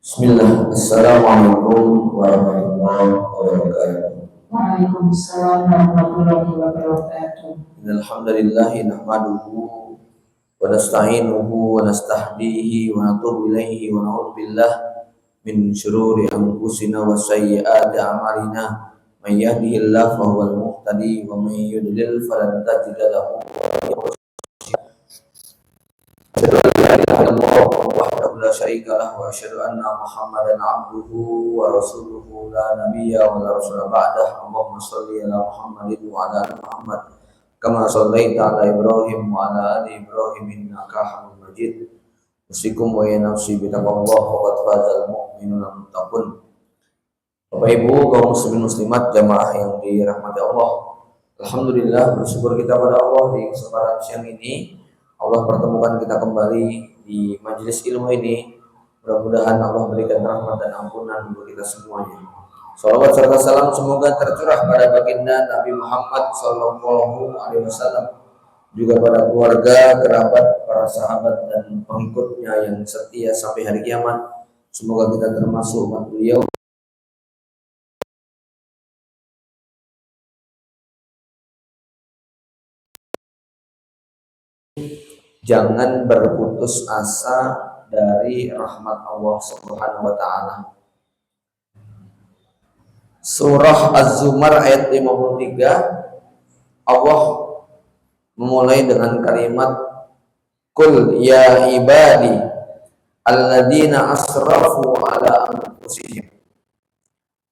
Bismillah, Assalamualaikum warahmatullahi wabarakatuh. Waalaikumsalam warahmatullahi wabarakatuh. Alhamdulillahi nahmaduhu wa nasta'inuhu wa nastahdihi wa natubu ilaihi wa na'udzu billah min syururi anfusina wa sayyiati a'malina. May yahdihillahu fahuwal muhtadi wa may yudlil falan tajida lahu waliya mursyida. Asyhadu an la ilaha illallah wahdahu la syarika lah wa asyhadu anna Muhammadan abduhu wa rasuluhu la nabiyya wa la rasula ba'dah. Allahumma shalli ala Muhammadin wa ala ali Muhammad kama shallaita ala Ibrahim wa ala ali Ibrahim innaka Hamidum Majid. Usikum wa ya nafsi bi taqwallah wa qad fazal mu'minuna muttaqun. Bapak Ibu kaum muslimin muslimat jamaah yang dirahmati Allah. Alhamdulillah, bersyukur kita pada Allah di kesempatan siang ini Allah pertemukan kita kembali di majelis ilmu ini. Mudah-mudahan Allah berikan rahmat dan ampunan untuk kita semuanya. Salawat serta salam semoga tercurah pada baginda Nabi Muhammad Sallallahu Alaihi Wasallam, juga pada keluarga, kerabat, para sahabat dan pengikutnya yang setia sampai hari kiamat. Semoga kita termasuk umat beliau. Jangan berputus asa dari rahmat Allah Subhanahu wa taala. Surah Az-Zumar ayat 53, Allah memulai dengan kalimat Qul ya ibadi alladzina asrafu ala anfusihim.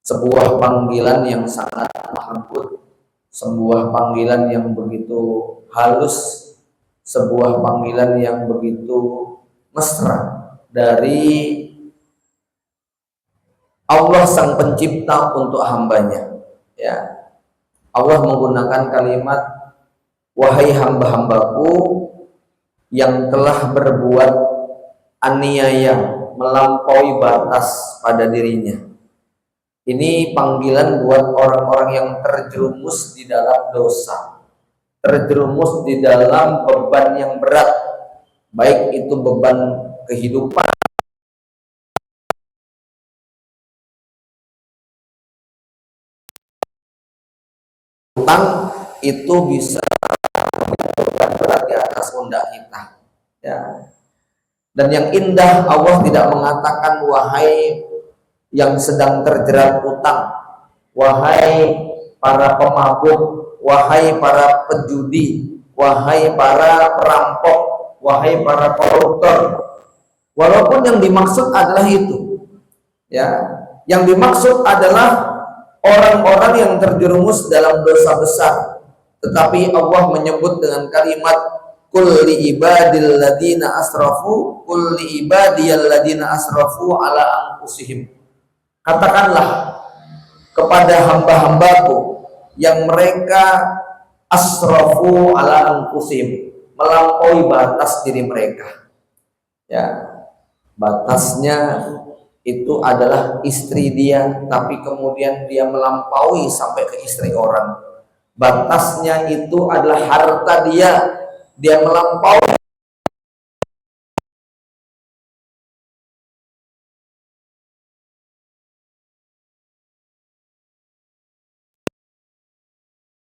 Sebuah panggilan yang sangat lembut, sebuah panggilan yang begitu halus, sebuah panggilan yang begitu mesra dari Allah sang pencipta untuk hambanya. Ya, Allah menggunakan kalimat wahai hamba-hambaku yang telah berbuat aniaya, melampaui batas pada dirinya. Ini panggilan buat orang-orang yang terjerumus di dalam dosa, terjerumus di dalam beban yang berat, baik itu beban kehidupan, utang, itu bisa beban berat di atas pundak kita. Ya. Dan yang indah, Allah tidak mengatakan wahai yang sedang terjerat utang, wahai para pemabuk, wahai para penjudi, wahai para perampok, wahai para koruptor. Walaupun yang dimaksud adalah itu, ya, yang dimaksud adalah orang-orang yang terjerumus dalam dosa besar. Tetapi Allah menyebut dengan kalimat Qul li ibadil ladina asrafu, qul li ibadiyal ladina asrafu ala anfusihim. Katakanlah kepada hamba-hambaku yang mereka asrafu ala anfusihim, melampaui batas diri mereka. Ya, batasnya itu adalah istri dia, tapi kemudian dia melampaui sampai ke istri orang. Batasnya itu adalah harta dia, dia melampaui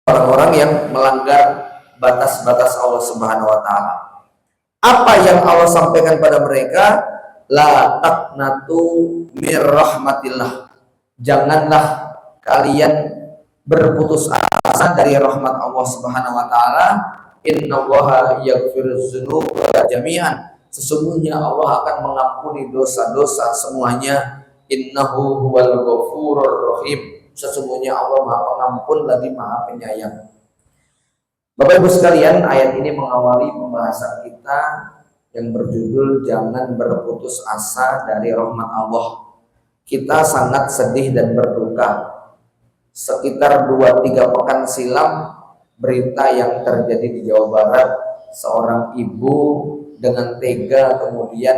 orang-orang yang melanggar batas-batas Allah Subhanahu wa taala. Apa yang Allah sampaikan pada mereka? La taqnatu mir rahmatillah. Janganlah kalian berputus asa dari rahmat Allah Subhanahu wa taala. Innallaha yaghfiruz dzunuba jami'an. Sesungguhnya Allah akan mengampuni dosa-dosa semuanya. Innahu huwal ghafurur rahim. Sesungguhnya Allah Maha Pengampun lagi Maha Penyayang. Bapak Ibu sekalian, ayat ini mengawali pembahasan kita yang berjudul jangan berputus asa dari rahmat Allah. Kita sangat sedih dan berduka. Sekitar 2-3 pekan silam, berita yang terjadi di Jawa Barat, seorang ibu dengan tega kemudian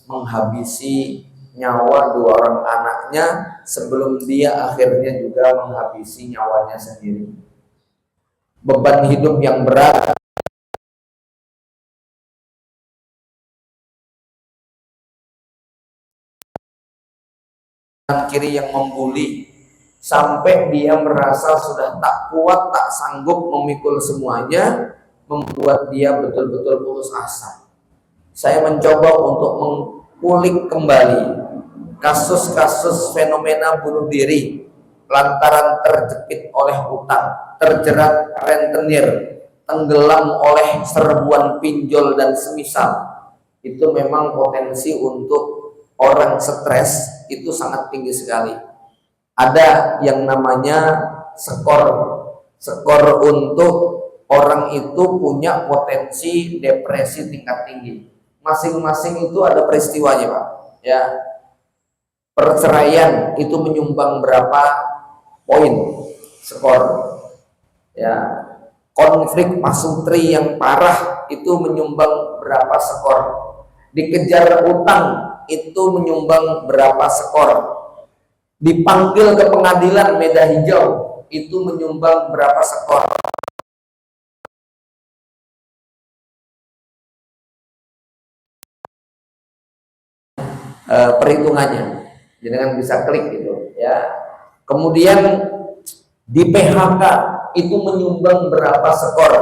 menghabisi nyawa 2 orang anaknya sebelum dia akhirnya juga menghabisi nyawanya sendiri. Beban hidup yang berat, kanan kiri yang membuli, sampai dia merasa sudah tak kuat, tak sanggup memikul semuanya, membuat dia betul-betul putus asa. Saya mencoba untuk mengulik kembali kasus-kasus fenomena bunuh diri lantaran terjepit oleh hutang, terjerat rentenir, tenggelam oleh serbuan pinjol dan semisal. Itu memang potensi untuk orang stres itu sangat tinggi sekali. Ada yang namanya skor untuk orang itu punya potensi depresi tingkat tinggi. Masing-masing itu ada peristiwanya, Pak. Ya, perceraian itu menyumbang berapa poin skor. Ya, konflik pasutri yang parah itu menyumbang berapa skor. Dikejar utang itu menyumbang berapa skor. Dipanggil ke pengadilan Medan Hijau itu menyumbang berapa skor. Perhitungannya, jangan bisa klik gitu ya. Kemudian di PHK itu menyumbang berapa skor.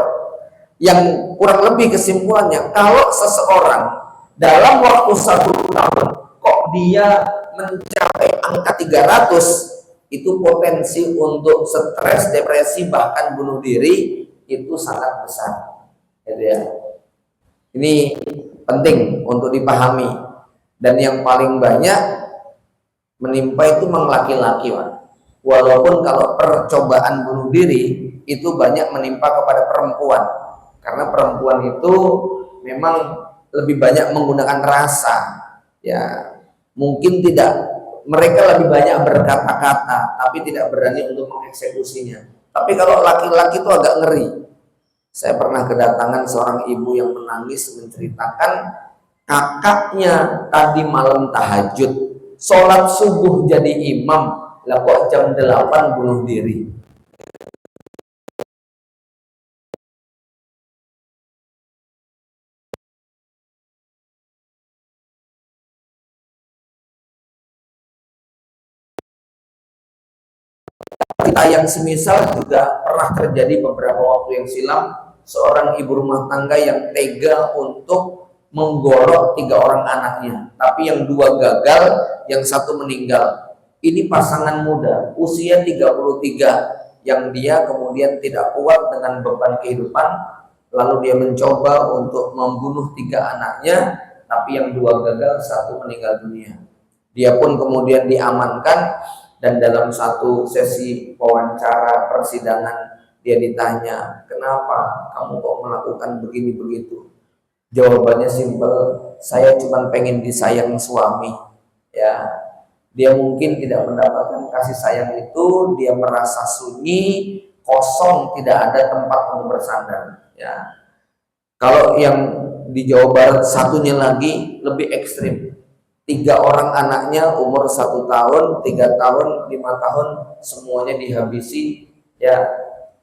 Yang kurang lebih kesimpulannya, kalau seseorang dalam waktu 1 tahun kok dia mencapai angka 300, itu potensi untuk stres, depresi, bahkan bunuh diri itu sangat besar. Gitu ya. Ini penting untuk dipahami. Dan yang paling banyak menimpa itu memang laki-laki, Pak. Walaupun kalau percobaan bunuh diri itu banyak menimpa kepada perempuan, karena perempuan itu memang lebih banyak menggunakan rasa, ya. Mungkin tidak, mereka lebih banyak berkata-kata, tapi tidak berani untuk mengeksekusinya. Tapi kalau laki-laki itu agak ngeri. Saya pernah kedatangan seorang ibu yang menangis menceritakan kakaknya tadi malam tahajud, sholat subuh jadi imam, lah kok jam 8 bunuh diri. Kita yang semisal juga pernah terjadi beberapa waktu yang silam, seorang ibu rumah tangga yang tega untuk menggorok 3 orang anaknya, tapi yang 2 gagal, yang 1 meninggal. Ini pasangan muda, usia 33, yang dia kemudian tidak kuat dengan beban kehidupan, lalu dia mencoba untuk membunuh 3 anaknya, tapi yang 2 gagal, 1 meninggal dunia. Dia pun kemudian diamankan, dan dalam satu sesi wawancara persidangan dia ditanya, kenapa kamu kok melakukan begini begitu? Jawabannya simpel, saya cuma pengen disayang suami. Ya, dia mungkin tidak mendapatkan kasih sayang itu, dia merasa sunyi, kosong, tidak ada tempat untuk bersandar. Ya, kalau yang di Jawa Barat satunya lagi lebih ekstrim. 3 orang anaknya umur 1 tahun, 3 tahun, 5 tahun, semuanya dihabisi ya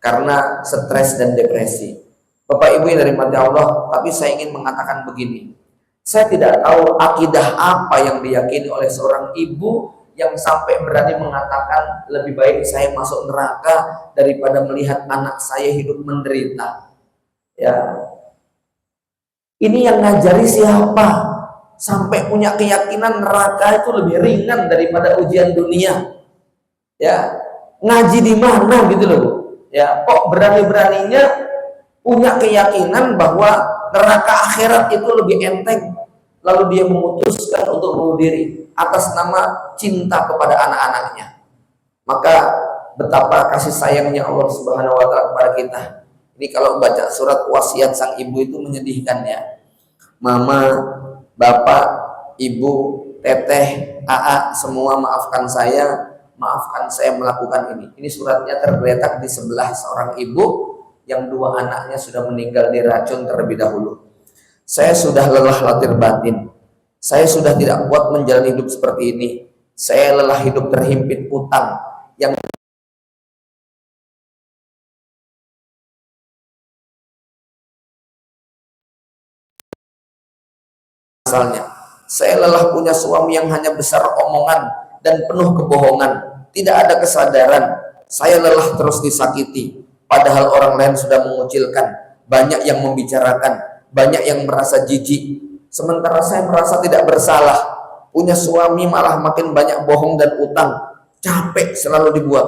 karena stres dan depresi. Bapak Ibu yang dirahmati Allah, tapi saya ingin mengatakan begini. Saya tidak tahu akidah apa yang diyakini oleh seorang ibu yang sampai berani mengatakan lebih baik saya masuk neraka daripada melihat anak saya hidup menderita. Ya. Ini yang ngajari siapa? Sampai punya keyakinan neraka itu lebih ringan daripada ujian dunia. Ya. Ngaji di mana gitu loh. Ya, kok berani-beraninya punya keyakinan bahwa neraka akhirat itu lebih enteng, lalu dia memutuskan untuk bunuh diri atas nama cinta kepada anak-anaknya. Maka betapa kasih sayangnya Allah Subhanahu wa taala kepada kita. Ini kalau baca surat wasiat sang ibu itu menyedihkan ya. Mama, bapak, ibu, teteh, aa, semua maafkan saya melakukan ini. Ini suratnya tergeletak di sebelah seorang ibu yang 2 anaknya sudah meninggal diracun terlebih dahulu. Saya sudah lelah lahir batin. Saya sudah tidak kuat menjalani hidup seperti ini. Saya lelah hidup terhimpit utang yang asalnya. Saya lelah punya suami yang hanya besar omongan dan penuh kebohongan. Tidak ada kesadaran. Saya lelah terus disakiti. Padahal orang lain sudah mengucilkan. Banyak yang membicarakan. Banyak yang merasa jijik. Sementara saya merasa tidak bersalah. Punya suami malah makin banyak bohong dan utang. Capek selalu dibuat.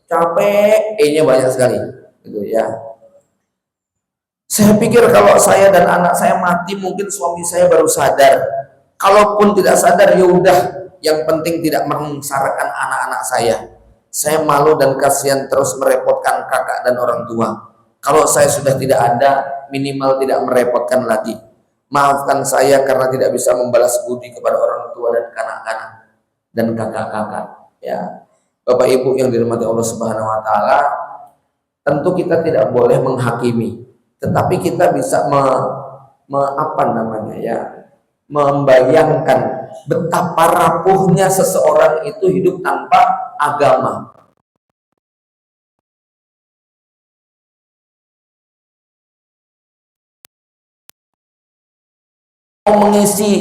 Capek, E-nya banyak sekali. Gitu ya. Saya pikir kalau saya dan anak saya mati, mungkin suami saya baru sadar. Kalaupun tidak sadar, ya udah. Yang penting tidak mengsarakan anak-anak saya. Saya malu dan kasihan terus merepotkan kakak dan orang tua. Kalau saya sudah tidak ada, minimal tidak merepotkan lagi. Maafkan saya karena tidak bisa membalas budi kepada orang tua dan kanak-kanak dan kakak-kakak. Ya, Bapak Ibu yang dirahmati Allah Subhanahu Wa Taala, tentu kita tidak boleh menghakimi, tetapi kita bisa membayangkan betapa rapuhnya seseorang itu hidup tanpa agama. Mengisi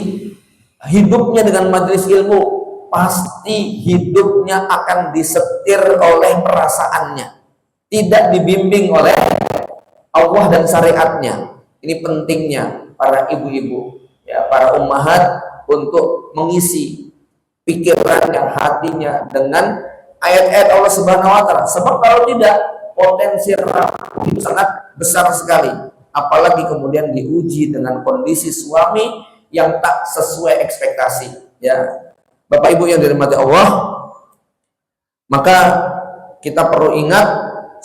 hidupnya dengan majelis ilmu, pasti hidupnya akan disetir oleh perasaannya, tidak dibimbing oleh Allah dan syariatnya. Ini pentingnya para ibu-ibu, ya, para ummahat untuk mengisi pikirannya, hatinya dengan ayat-ayat Allah Subhanahu Wa Taala. Sebab kalau tidak, potensi rapuh itu sangat besar sekali. Apalagi kemudian diuji dengan kondisi suami yang tak sesuai ekspektasi. Ya, Bapak Ibu yang dirahmati Allah, maka kita perlu ingat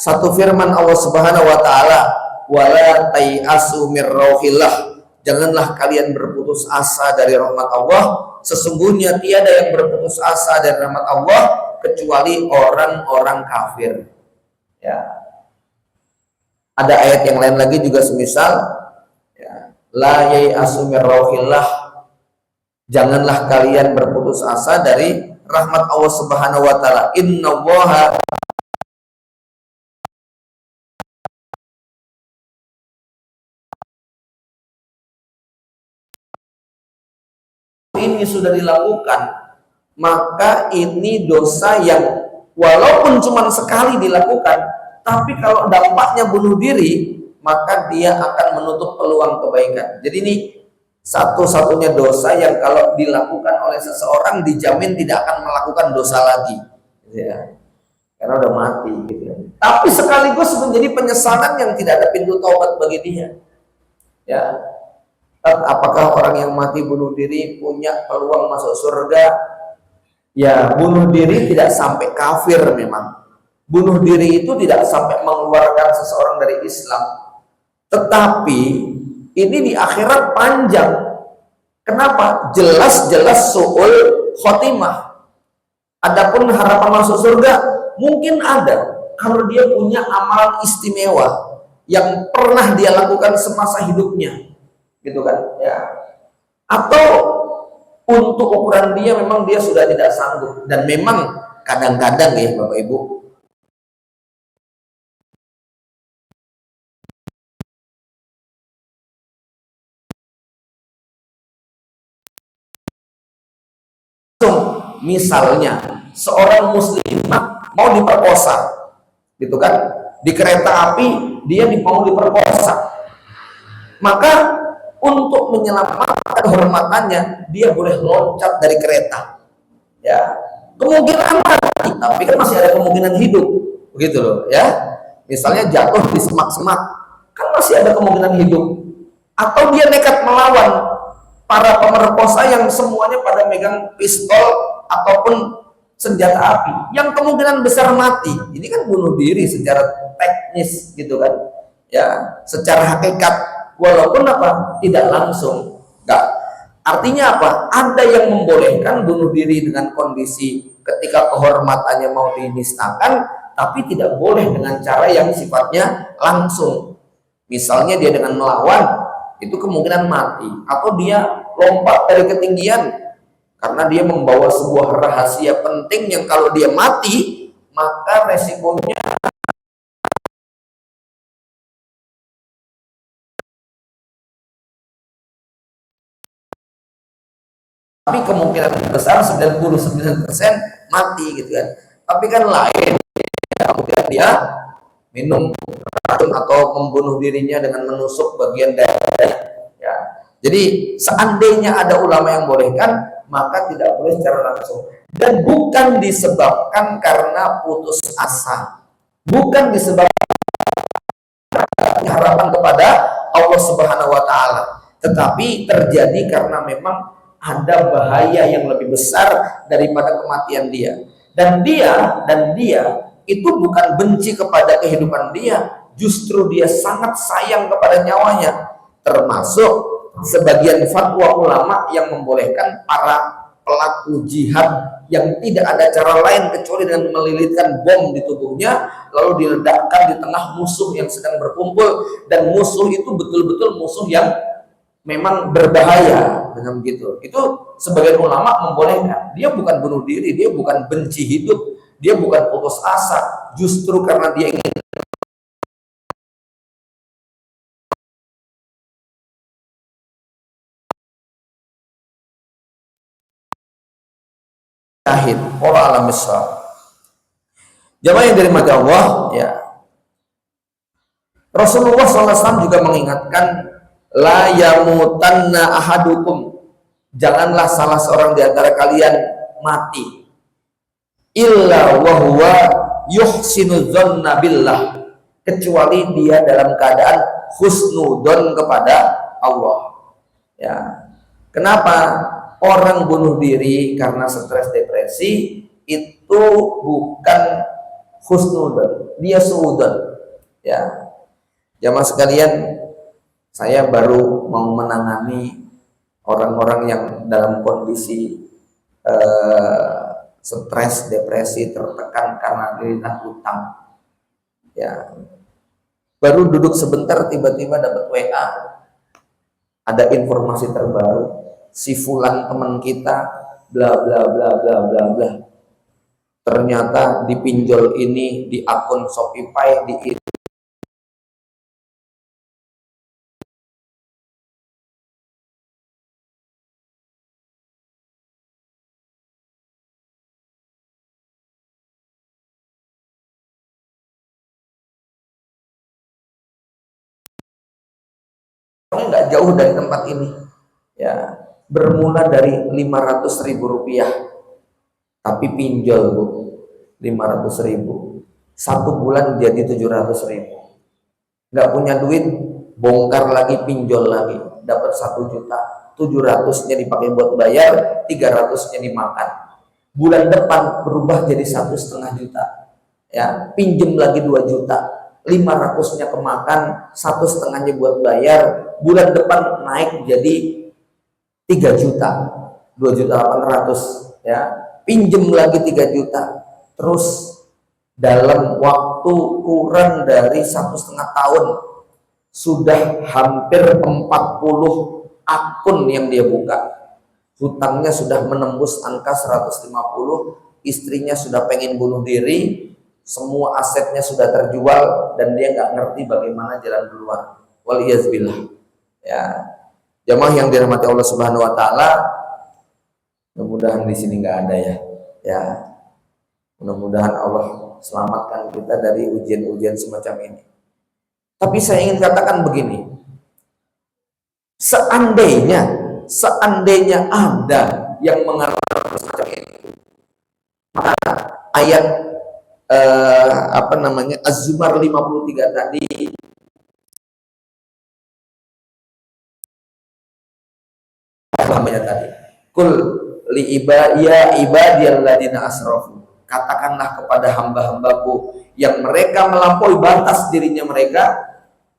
satu firman Allah Subhanahu Wa Taala, wala tayasu mir rauhillah, janganlah kalian berputus asa dari rahmat Allah. Sesungguhnya tiada yang berputus asa dari rahmat Allah kecuali orang-orang kafir. Ya. Ada ayat yang lain lagi juga semisal, ya, la yayasu mir rauhillah, janganlah kalian berputus asa dari rahmat Allah Subhanahu Wa Taala. Innallaha ini sudah dilakukan, maka ini dosa yang walaupun cuma sekali dilakukan, tapi kalau dampaknya bunuh diri, maka dia akan menutup peluang kebaikan. Jadi ini satu-satunya dosa yang kalau dilakukan oleh seseorang dijamin tidak akan melakukan dosa lagi, ya, karena udah mati gitu ya. Tapi sekaligus menjadi penyesalan yang tidak ada pintu taubat bagi dia. Ya, apakah orang yang mati bunuh diri punya peluang masuk surga? Ya, bunuh diri tidak sampai kafir memang. Bunuh diri itu tidak sampai mengeluarkan seseorang dari Islam. Tetapi ini di akhirat panjang. Kenapa? Jelas-jelas su'ul khotimah. Adapun harapan masuk surga mungkin ada kalau dia punya amalan istimewa yang pernah dia lakukan semasa hidupnya, gitu kan? Ya. Atau untuk ukuran dia memang dia sudah tidak sanggup, dan memang kadang-kadang ya Bapak Ibu, misalnya seorang muslimah mau diperkosa, gitu kan, di kereta api dia mau diperkosa, maka untuk menyelamatkan kehormatannya dia boleh loncat dari kereta, ya, kemungkinan mati tapi kan masih ada kemungkinan hidup, begitu loh ya. Misalnya jatuh di semak-semak kan masih ada kemungkinan hidup, atau dia nekat melawan para pemerkosa yang semuanya pada megang pistol ataupun senjata api yang kemungkinan besar mati. Ini kan bunuh diri secara teknis, gitu kan ya, secara hakikat, walaupun apa, tidak langsung, enggak. Artinya apa? Ada yang membolehkan bunuh diri dengan kondisi ketika kehormatannya mau dinistakan, tapi tidak boleh dengan cara yang sifatnya langsung. Misalnya dia dengan melawan, itu kemungkinan mati, atau dia lompat dari ketinggian karena dia membawa sebuah rahasia penting yang kalau dia mati maka resikonya tapi kemungkinan besar 99% mati gitu kan. Tapi kan lain, kemudian dia minum racun atau membunuh dirinya dengan menusuk bagian dada. Ya. Jadi seandainya ada ulama yang bolehkan, maka tidak boleh secara langsung. Dan bukan disebabkan karena putus asa, bukan disebabkan harapan kepada Allah Subhanahu wa taala, tetapi terjadi karena memang ada bahaya yang lebih besar daripada kematian dia. Dan dia itu bukan benci kepada kehidupan dia, justru dia sangat sayang kepada nyawanya. Termasuk sebagian fatwa ulama yang membolehkan para pelaku jihad yang tidak ada cara lain kecuali dengan melilitkan bom di tubuhnya, lalu diledakkan di tengah musuh yang sedang berkumpul, dan musuh itu betul-betul musuh yang memang berbahaya. Dengan begitu, itu sebagian ulama membolehkan. Dia bukan bunuh diri, dia bukan benci hidup, dia bukan putus asa, justru karena dia ingin syahid. Allah alam besar. Jamaah yang dirahmati Allah, ya. Rasulullah SAW juga mengingatkan, la yamutanna ahadukum, janganlah salah seorang di antara kalian mati illa wa huwa yuhsinu dzanna billah, kecuali dia dalam keadaan husnudzon kepada Allah. Ya. Kenapa orang bunuh diri karena stres depresi itu bukan husnudzon, dia suudzon. Ya. Jamaah sekalian, saya baru mau menangani orang-orang yang dalam kondisi stres, depresi, tertekan karena dilihat utang. Ya, baru duduk sebentar tiba-tiba dapat WA, ada informasi terbaru, si fulan teman kita, bla bla bla bla bla bla, ternyata dipinjol ini di akun Shopify di nggak jauh dari tempat ini, ya, bermula dari 500.000 rupiah, tapi pinjol bu, 500.000, 1 bulan jadi 700.000, nggak punya duit, bongkar lagi, pinjol lagi, dapat 1 juta, 700-nya dipakai buat bayar, 300-nya dimakan, bulan depan berubah jadi 1,5 juta, ya, pinjem lagi 2 juta, 500-nya kemakan, 1,5-nya buat bayar, bulan depan naik jadi 3 juta, 2.800.000, ya, pinjem lagi 3 juta, terus dalam waktu kurang dari 1,5 tahun sudah hampir 40 akun yang dia buka, hutangnya sudah menembus angka 150, istrinya sudah pengen bunuh diri, semua asetnya sudah terjual, dan dia nggak ngerti bagaimana jalan keluar. Waliyazbillah. Ya, jamaah yang dirahmati Allah Subhanahu Wa Taala, mudah-mudahan di sini nggak ada ya. Ya, mudah-mudahan Allah selamatkan kita dari ujian-ujian semacam ini. Tapi saya ingin katakan begini, seandainya ada yang mengarang semacam ini, maka ayat Az-Zumar 53 tadi, kul li ibadiyalladzina asrafu, katakanlah kepada hamba-hambaku yang mereka melampaui batas dirinya mereka,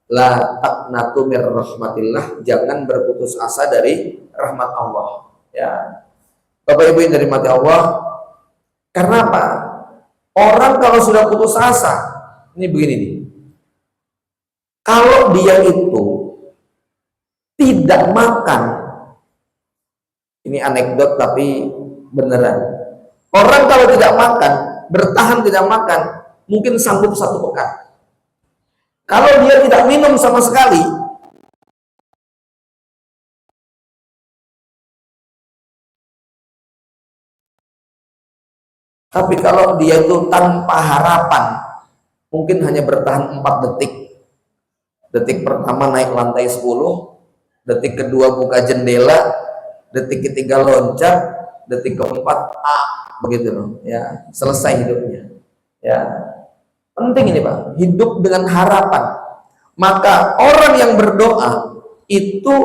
la taqnatu mir rahmatillah, jangan berputus asa dari rahmat Allah. Ya, Bapak Ibu yang dirahmati Allah, karena apa? Orang kalau sudah putus asa, ini begini nih, kalau dia itu tidak makan, ini anekdot tapi beneran, orang kalau tidak makan, bertahan tidak makan, mungkin sanggup 1 pekan. Kalau dia tidak minum sama sekali, Tapi kalau dia itu tanpa harapan, mungkin hanya bertahan 4 detik. Detik pertama naik lantai 10, detik kedua buka jendela, detik ketiga loncat, detik keempat begitu loh, ya, selesai hidupnya. Ya, penting ini Pak, hidup dengan harapan. Maka orang yang berdoa itu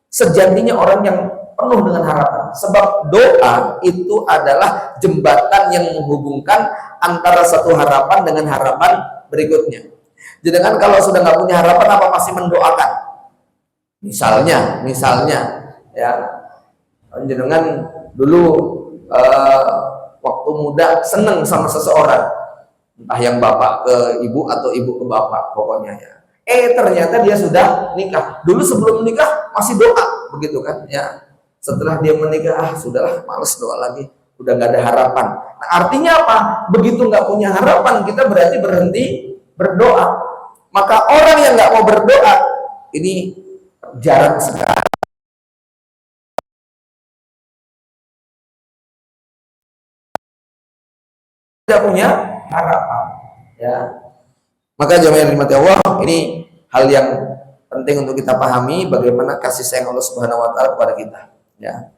sejatinya orang yang penuh dengan harapan, sebab doa itu adalah jembatan yang menghubungkan antara satu harapan dengan harapan berikutnya. Jadi kan kalau sudah nggak punya harapan, apa masih mendoakan? Misalnya ya, jenengan dulu waktu muda seneng sama seseorang, entah yang bapak ke ibu atau ibu ke bapak, pokoknya ya. Ternyata dia sudah nikah. Dulu sebelum menikah masih doa, begitu kan? Ya. Setelah dia menikah, sudahlah, males doa lagi, udah nggak ada harapan. Nah, artinya apa? Begitu nggak punya harapan, kita berarti berhenti berdoa. Maka orang yang nggak mau berdoa ini jarang sekali. Tidak punya harapan, ya. Maka jemaah yang dirahmati Allah, ini hal yang penting untuk kita pahami, bagaimana kasih sayang Allah Subhanahu wa taala kepada kita, ya.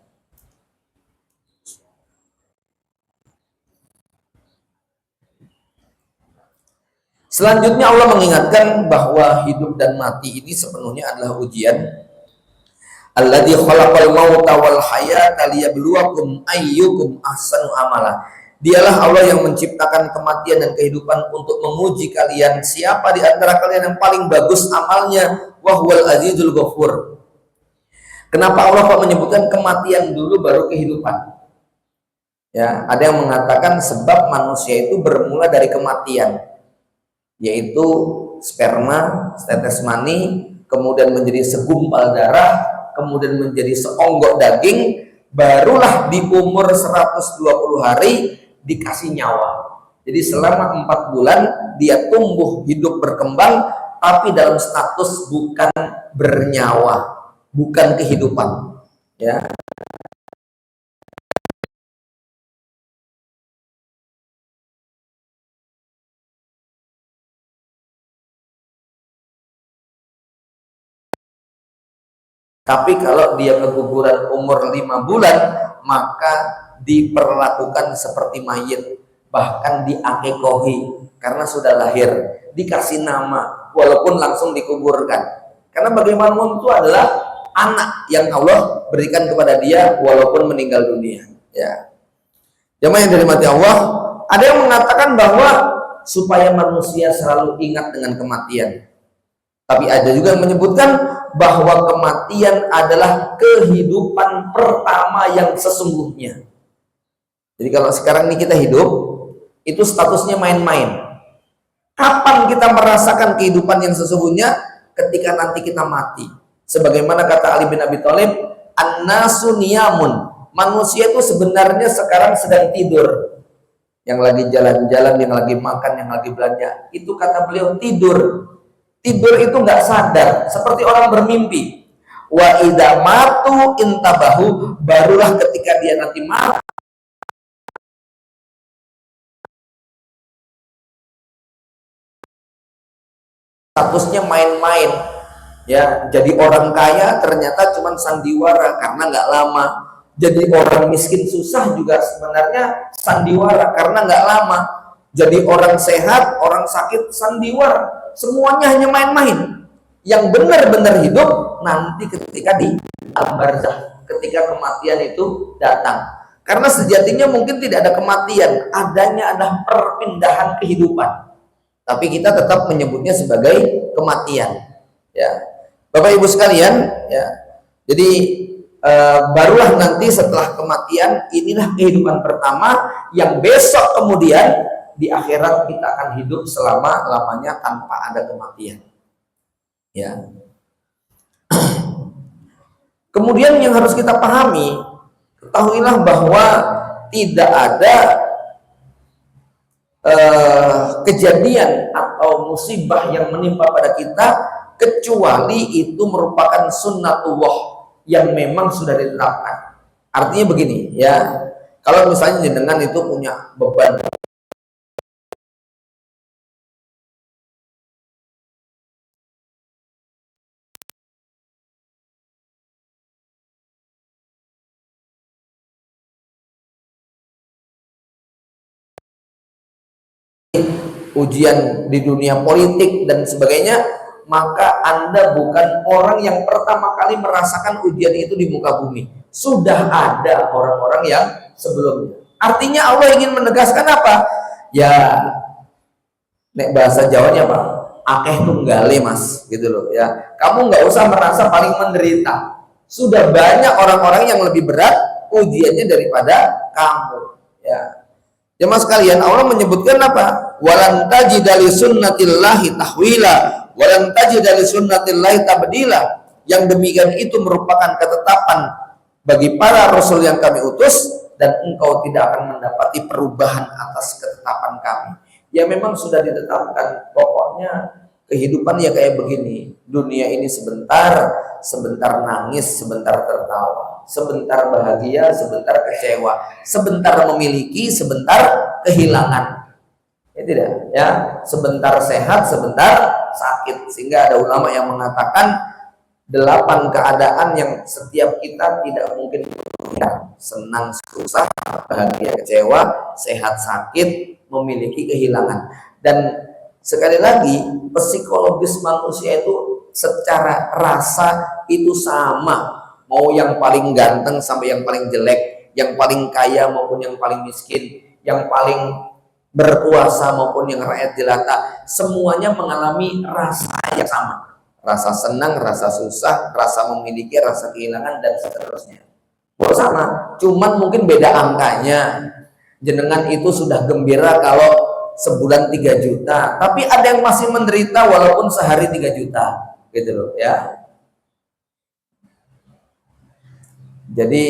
Selanjutnya Allah mengingatkan bahwa hidup dan mati ini sepenuhnya adalah ujian. Alladzi khalaqal mauta wal hayata liyabluwakum ayyukum ahsanu amala. Dialah Allah yang menciptakan kematian dan kehidupan untuk menguji kalian, siapa di antara kalian yang paling bagus amalnya, wa huwal azizul ghafur. Kenapa Allah kok menyebutkan kematian dulu baru kehidupan? Ya, ada yang mengatakan sebab manusia itu bermula dari kematian, yaitu sperma, setetes mani, kemudian menjadi segumpal darah, kemudian menjadi seonggok daging, barulah di umur 120 hari dikasih nyawa. Jadi selama 4 bulan dia tumbuh, hidup, berkembang, tapi dalam status bukan bernyawa, bukan kehidupan, ya. Tapi kalau dia keguguran umur 5 bulan, maka diperlakukan seperti mayit, bahkan diakekohi karena sudah lahir, dikasih nama walaupun langsung dikuburkan. Karena bagaimanapun itu adalah anak yang Allah berikan kepada dia walaupun meninggal dunia, ya. Jemaah yang dirahmati Allah, ada yang mengatakan bahwa supaya manusia selalu ingat dengan kematian. Tapi ada juga yang menyebutkan bahwa kematian adalah kehidupan pertama yang sesungguhnya. Jadi kalau sekarang ini kita hidup, itu statusnya main-main. Kapan kita merasakan kehidupan yang sesungguhnya? Ketika nanti kita mati. Sebagaimana kata Ali bin Abi Thalib, an-nasu niyamun. Manusia itu sebenarnya sekarang sedang tidur. Yang lagi jalan-jalan, yang lagi makan, yang lagi belanja. Itu kata beliau tidur. Tidur itu nggak sadar, seperti orang bermimpi. Wa idza matu intabahu, barulah ketika dia nanti mati statusnya main-main, ya. Jadi orang kaya ternyata cuma sandiwara karena nggak lama. Jadi orang miskin susah juga sebenarnya sandiwara karena nggak lama. Jadi orang sehat, orang sakit sandiwara. Semuanya hanya main-main. Yang benar-benar hidup nanti ketika di alam barzah, ketika kematian itu datang. Karena sejatinya mungkin tidak ada kematian, adanya adalah perpindahan kehidupan. Tapi kita tetap menyebutnya sebagai kematian, ya. Bapak Ibu sekalian, ya. Jadi barulah nanti setelah kematian, inilah kehidupan pertama yang besok kemudian di akhirat kita akan hidup selama-lamanya tanpa ada kematian, ya. Kemudian yang harus kita pahami, ketahuilah bahwa tidak ada kejadian atau musibah yang menimpa pada kita kecuali itu merupakan sunnatullah yang memang sudah ditetapkan. Artinya begini, ya. Kalau misalnya jenengan itu punya beban ujian di dunia politik dan sebagainya, maka Anda bukan orang yang pertama kali merasakan ujian itu di muka bumi. Sudah ada orang-orang yang sebelumnya. Artinya Allah ingin menegaskan apa? Ya, nek bahasa Jawanya apa? Akeh tunggale mas, gitu loh ya. Kamu nggak usah merasa paling menderita. Sudah banyak orang-orang yang lebih berat ujiannya daripada kamu. Ya, jemaah sekalian, Allah menyebutkan apa? Walan tajida li sunnatillahi tahwila, walan tajida li sunnatillahi tabdila. Yang demikian itu merupakan ketetapan bagi para rasul yang kami utus, dan engkau tidak akan mendapati perubahan atas ketetapan kami. Ya memang sudah ditetapkan, pokoknya kehidupan ya kayak begini. Dunia ini sebentar, sebentar nangis, sebentar tertawa, sebentar bahagia, sebentar kecewa, sebentar memiliki, sebentar kehilangan. Ya tidak, ya, sebentar sehat, sebentar sakit. Sehingga ada ulama yang mengatakan 8 keadaan yang setiap kita tidak mungkin punya: senang, susah, bahagia, kecewa, sehat, sakit, memiliki, kehilangan. Dan sekali lagi, psikologis manusia itu secara rasa itu sama, mau yang paling ganteng sampai yang paling jelek, yang paling kaya maupun yang paling miskin, yang paling berkuasa maupun yang rakyat jelata, semuanya mengalami rasa yang sama. Rasa senang, rasa susah, rasa memiliki, rasa kehilangan, dan seterusnya. Sama, cuman mungkin beda angkanya. Jenengan itu sudah gembira kalau sebulan 3 juta, tapi ada yang masih menderita walaupun sehari 3 juta, gitu loh ya. Jadi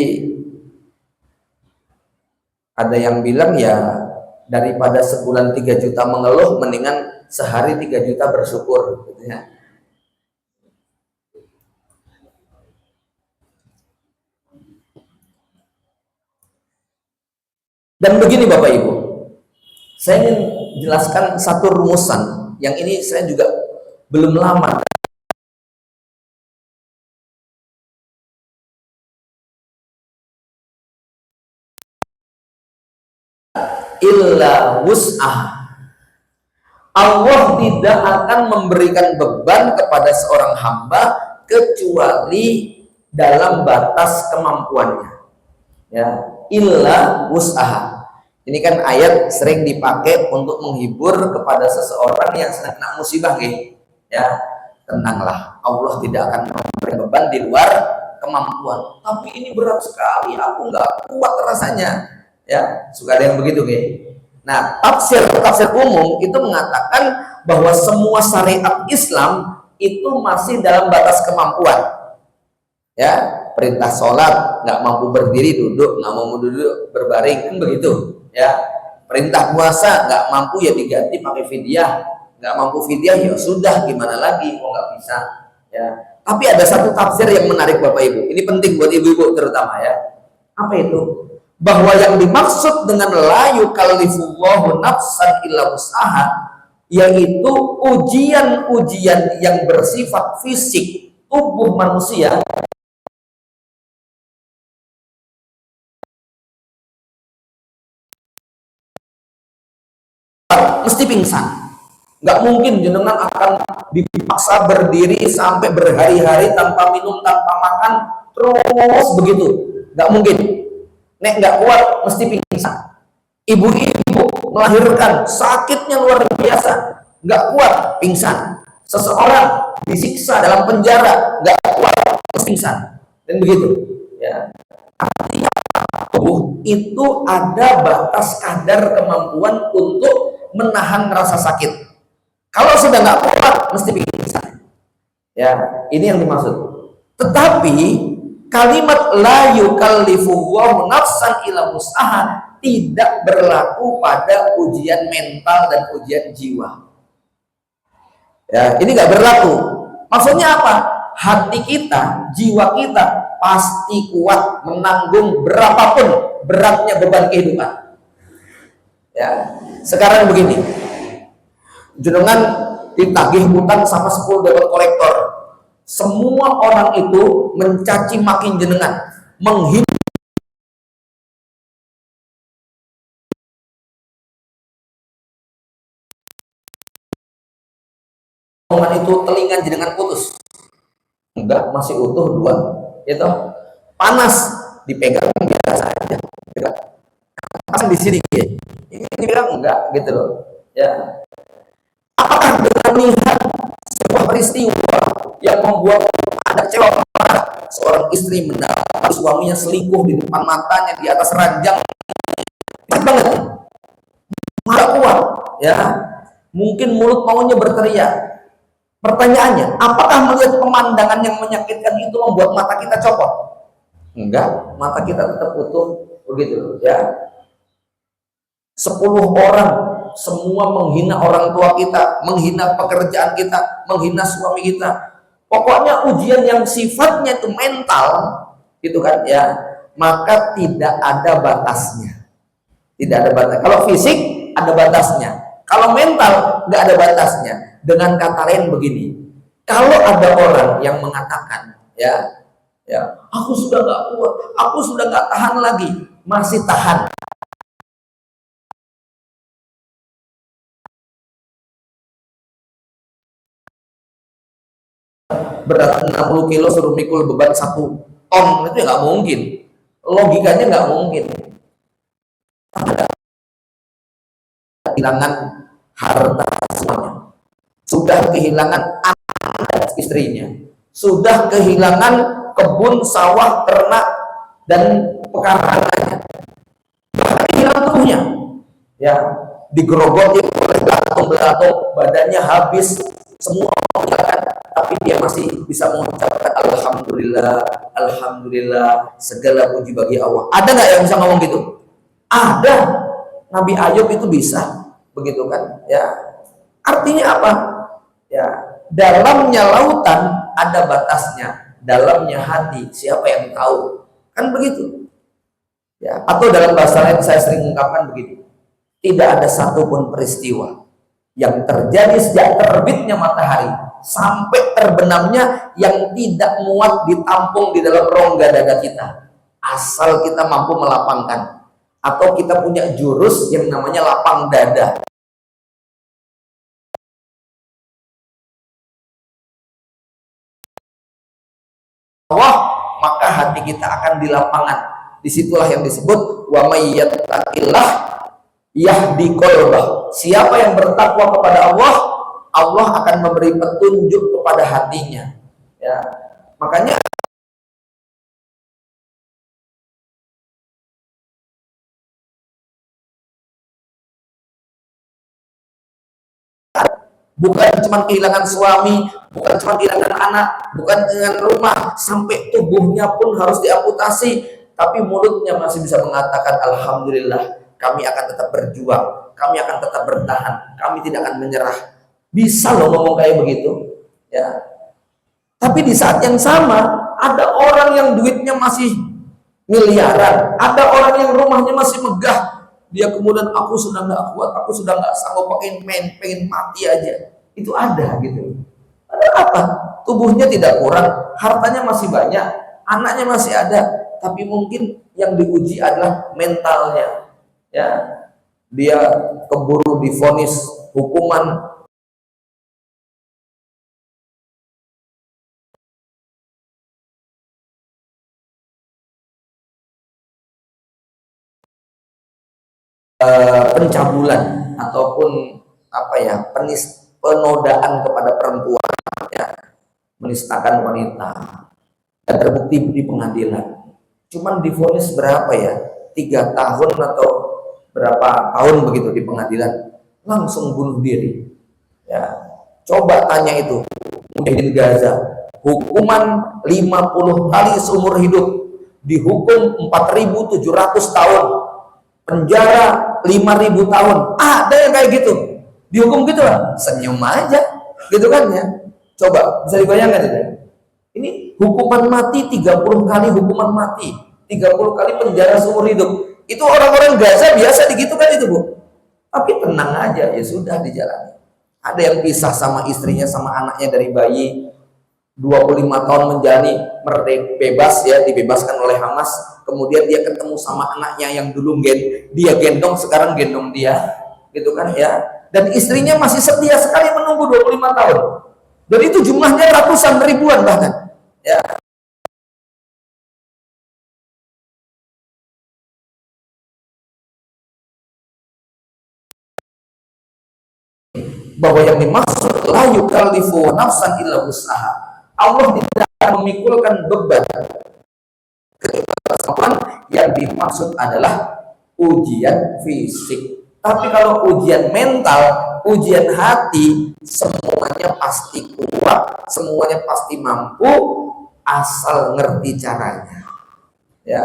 ada yang bilang ya, daripada sebulan 3 juta mengeluh, mendingan sehari 3 juta bersyukur, gitu ya. Dan begini Bapak Ibu, saya ingin jelaskan satu rumusan yang ini saya juga belum lama. Illa wus'ah. Allah tidak akan memberikan beban kepada seorang hamba kecuali dalam batas kemampuannya. Ya, illa wus'ah. Ini kan ayat sering dipakai untuk menghibur kepada seseorang yang sedang kena musibah, ya. Tenanglah, Allah tidak akan memberi beban di luar kemampuan. Tapi ini berat sekali, aku nggak kuat rasanya. Ya, suka ada yang begitu, Nah, tafsir umum itu mengatakan bahwa semua syariat Islam itu masih dalam batas kemampuan. Ya, perintah sholat nggak mampu berdiri duduk, nggak mampu duduk berbaring, kan begitu. Ya, perintah puasa nggak mampu ya diganti pakai fidyah, nggak mampu fidyah ya sudah, gimana lagi, kok nggak bisa. Ya, tapi ada satu tafsir yang menarik Bapak Ibu, ini penting buat ibu-ibu terutama ya. Apa itu? Bahwa yang dimaksud dengan la yukallifullahu nafsan illa wus'aha, yaitu ujian-ujian yang bersifat fisik tubuh manusia mesti pingsan. Nggak mungkin jenengan akan dipaksa berdiri sampai berhari-hari tanpa minum, tanpa makan, terus begitu. Nggak mungkin. Nek nggak kuat mesti pingsan. Ibu-ibu melahirkan, sakitnya luar biasa, nggak kuat pingsan. Seseorang disiksa dalam penjara, nggak kuat pingsan, dan begitu. Ya. Artinya tubuh itu ada batas kadar kemampuan untuk menahan rasa sakit. Kalau sudah nggak kuat mesti pingsan. Ya, ini yang dimaksud. Tetapi kalimat la yukallifullahu nafsan illa wus'aha tidak berlaku pada ujian mental dan ujian jiwa. Ya, ini nggak berlaku. Maksudnya apa? Hati kita, jiwa kita pasti kuat menanggung berapapun beratnya beban kehidupan. Ya, sekarang begini, jenengan ditagih hutang sama 10 debt kolektor. Semua orang itu mencaci maki jenengan, menghina itu, telinga jenengan putus. Enggak, masih utuh dua. Itu panas, dipegang biasa aja. Kan di sini ya. Ini dibilang enggak gitu loh. Ya. Apakah dengan melihat sebuah peristiwa yang membuat ada kecewa marah, seorang istri mendapati suaminya selingkuh di depan matanya di atas ranjang, banget, marah kuat, ya, mungkin mulut maunya berteriak. Pertanyaannya, apakah melihat pemandangan yang menyakitkan itu membuat mata kita copot? Enggak, mata kita tetap utuh, begitu ya. 10 orang semua menghina orang tua kita, menghina pekerjaan kita, menghina suami kita. Pokoknya ujian yang sifatnya itu mental, gitu kan ya, maka tidak ada batasnya. Tidak ada batas. Kalau fisik ada batasnya, kalau mental nggak ada batasnya. Dengan kata lain begini, kalau ada orang yang mengatakan, ya, aku sudah nggak kuat, aku sudah nggak tahan lagi, masih tahan. Berat 60 kilo suruh mikul beban 1 ton, itu ya nggak mungkin. Logikanya nggak mungkin. Kehilangan harta semuanya, sudah kehilangan anak istrinya, sudah kehilangan kebun, sawah, ternak, dan pekarangannya, bahkan kehilangan tubuhnya, ya, digerogoti oleh belatung-belatung, badannya habis, semua menghilangkan, tapi dia masih bisa mengucapkan alhamdulillah, alhamdulillah, segala puji bagi Allah. Ada nggak yang bisa ngomong gitu? Ada. Nabi Ayub itu bisa, begitu kan? Ya, artinya apa? Ya, dalamnya lautan ada batasnya, dalamnya hati siapa yang tahu, kan begitu? Ya, atau dalam bahasa lain saya sering mengungkapkan begini: tidak ada satupun peristiwa yang terjadi sejak terbitnya matahari sampai terbenamnya yang tidak muat ditampung di dalam rongga dada kita, asal kita mampu melapangkan, atau kita punya jurus yang namanya lapang dada. Allah, maka hati kita akan di lapangan. Disitulah yang disebut wa may yattaqillah yahdi qalbah. Siapa yang bertakwa kepada Allah, Allah akan memberi petunjuk kepada hatinya. Ya, makanya bukan cuma kehilangan suami, bukan cuma kehilangan anak, bukan dengan rumah, sampai tubuhnya pun harus diamputasi, tapi mulutnya masih bisa mengatakan alhamdulillah, kami akan tetap berjuang, kami akan tetap bertahan, kami tidak akan menyerah. Bisa loh ngomong kayak begitu, ya. Tapi di saat yang sama ada orang yang duitnya masih miliaran, ada orang yang rumahnya masih megah, dia kemudian aku sudah nggak kuat, aku sudah nggak sanggup, pengen mati aja. Itu ada gitu. Ada apa? Tubuhnya tidak kurang, hartanya masih banyak, anaknya masih ada, tapi mungkin yang diuji adalah mentalnya. Ya, dia keburu divonis hukuman pencabulan ataupun apa ya, penodaan kepada perempuan, ya, menistakan wanita, dan terbukti di pengadilan. Cuman divonis berapa ya, 3 tahun atau berapa tahun begitu di pengadilan, langsung bunuh diri. Ya, coba tanya itu Mujahidin Gaza, hukuman 50 kali seumur hidup, dihukum 4.700 tahun, penjara 5.000 tahun. Ada yang kayak gitu, dihukum gitu lah, senyum aja gitu kan ya. Coba bisa dibayangkan itu. Ini hukuman mati 30 kali hukuman mati, 30 kali penjara seumur hidup. Itu orang-orang Gaza biasa digitukan itu, Bu. Tapi tenang aja, ya sudah dijalani. Ada yang pisah sama istrinya sama anaknya dari bayi, 25 tahun menjalani bebas ya, dibebaskan oleh Hamas. Kemudian dia ketemu sama anaknya yang dulu dia gendong, sekarang gendong dia, gitu kan ya. Dan istrinya masih setia sekali menunggu 25 tahun. Dan itu jumlahnya ratusan ribuan bahkan. Ya, bahwa yang dimaksud la yukallifu nafsan illa wus'aha. Allah tidak memikulkan beban kemampuan, yang dimaksud adalah ujian fisik. Tapi kalau ujian mental, ujian hati, semuanya pasti kuat, semuanya pasti mampu, asal ngerti caranya. Ya,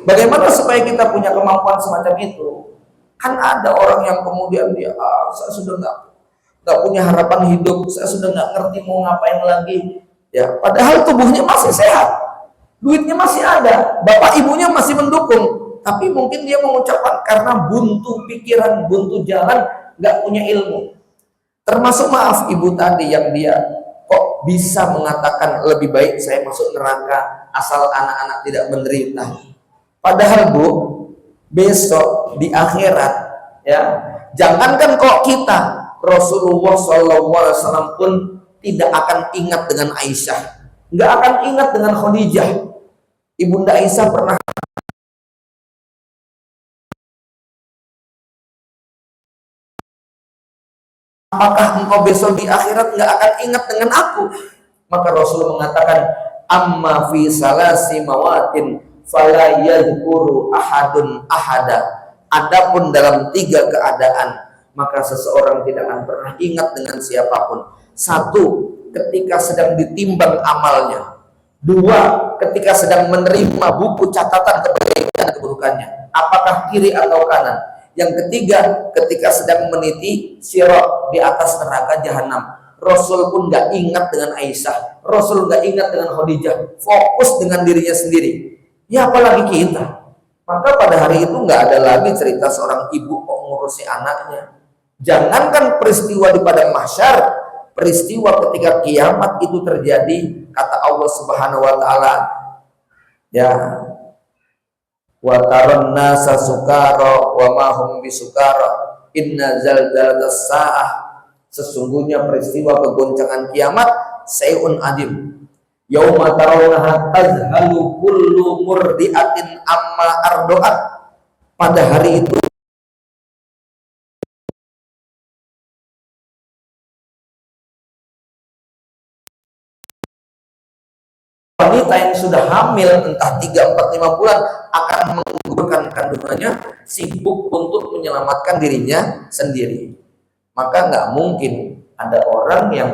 bagaimana supaya kita punya kemampuan semacam itu? Kan ada orang yang kemudian dia, saya sudah nggak punya harapan hidup, saya sudah nggak ngerti mau ngapain lagi. Ya, padahal tubuhnya masih sehat, duitnya masih ada, bapak ibunya masih mendukung, tapi mungkin dia mengucapkan karena buntu pikiran, buntu jalan, nggak punya ilmu. Termasuk maaf ibu tadi yang dia kok bisa mengatakan lebih baik saya masuk neraka asal anak-anak tidak menderita. Padahal Bu, besok di akhirat ya, jangankan kok kita, Rasulullah SAW pun tidak akan ingat dengan Aisyah, nggak akan ingat dengan Khadijah. Ibunda Aisyah pernah, apakah engkau besok di akhirat nggak akan ingat dengan aku? Maka Rasul mengatakan, amma fi salasi mawatin fala yadhkuru ahadun ahada. Adapun dalam 3 keadaan, maka seseorang tidak akan pernah ingat dengan siapapun. 1, ketika sedang ditimbang amalnya. 2, ketika sedang menerima buku catatan kebaikan keburukannya, apakah kiri atau kanan. Yang ketiga, ketika sedang meniti sirat di atas neraka jahanam. Rasul pun nggak ingat dengan Aisyah, Rasul nggak ingat dengan Khadijah, fokus dengan dirinya sendiri. Ya apalagi kita. Maka pada hari itu nggak ada lagi cerita seorang ibu kok ngurusi anaknya. Jangankan peristiwa di padang mahsyar, peristiwa ketika kiamat itu terjadi, kata Allah Subhanahu wa taala, ya, wa taron nasa sukara wa ma hum bisukara inna zalzalatas saah. Sesungguhnya peristiwa kegoncangan kiamat sayun adim. Yauma tarawnaha tazhalu kullu murdiatin amma ardoat. Pada hari itu wanita yang sudah hamil entah 3, 4, 5 bulan akan menggugurkan kandungannya, sibuk untuk menyelamatkan dirinya sendiri. Maka nggak mungkin ada orang yang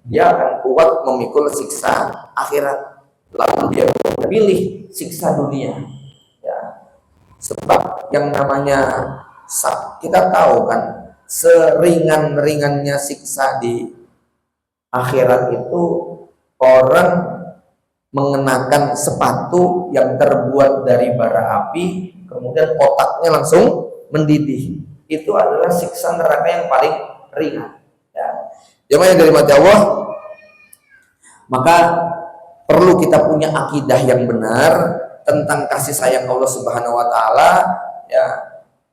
dia akan kuat memikul siksa akhirat lalu dia pilih siksa dunia ya. Sebab yang namanya kita tahu kan, seringan-ringannya siksa di akhirat itu orang mengenakan sepatu yang terbuat dari bara api, kemudian otaknya langsung mendidih. Itu adalah siksa neraka yang paling ringan. Ya. Jemaah yang dirahmati Allah, maka perlu kita punya akidah yang benar tentang kasih sayang Allah Subhanahu wa taala ya.